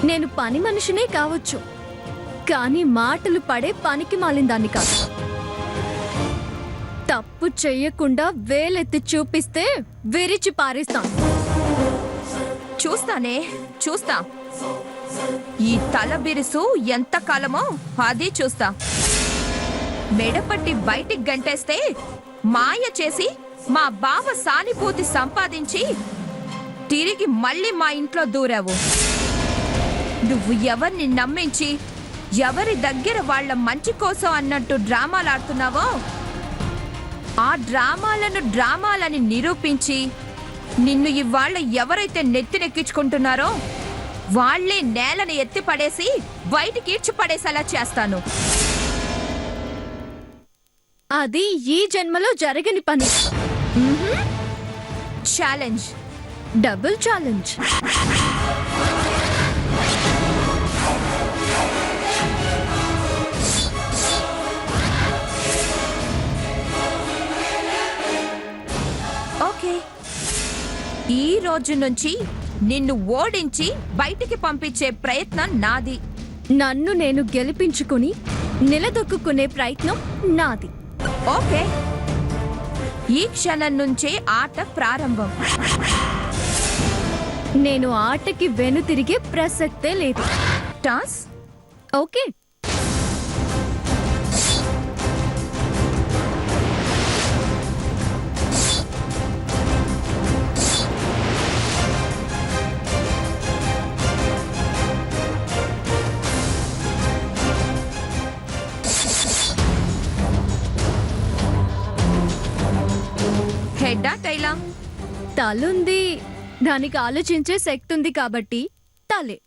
నేను పని మనిషినే కావచ్చు, కానీ మాటలు పడే పనికి మాలిందాన్ని కాదు. తప్పు చెయ్యకుండా వేలెత్తి చూపిస్తే విరిచి పారేస్తాను. చూస్తానే, చూస్తా. ఈ తల బిరుసు ఎంతకాలమో అది చూస్తా. మెడపట్టి బయటికి గంటేస్తే మాయ చేసి మా బావ సానుభూతి సంపాదించి తిరిగి మళ్ళీ మా ఇంట్లో దూరావు. నువ్వు ఎవరిని నమ్మించి ఎవరి దగ్గర వాళ్ళ మంచి కోసం అన్నట్టు డ్రామాలాడుతున్నావో ఆ డ్రామాలని నిరూపించి నిన్ను ఇవాళ ఎవరైతే నెత్తినెక్కించుకుంటున్నారో వాళ్లే నేలను ఎత్తి పడేసి బయటికి ఈడ్చి పడేసేలా చేస్తాను. అది ఈ జన్మలో జరగని పని. Challenge, double challenge. ఓకే, ఈ రోజు నుంచి నిన్ను ఓడించి బయటికి పంపించే ప్రయత్నం నాది. నన్ను నేను గెలిపించుకుని నిలదొక్కునే ప్రయత్నం నాది. ఓకే, ఈ క్షణం నుంచే ఆట ప్రారంభం. నేను ఆటకి వెనుతిరిగే ప్రసక్తే లేదు. టాస్. ఓకే, హెడ్డా టైలా? తలుంది, దానికి ఆలోచించే శక్తి ఉంది కాబట్టి తలే.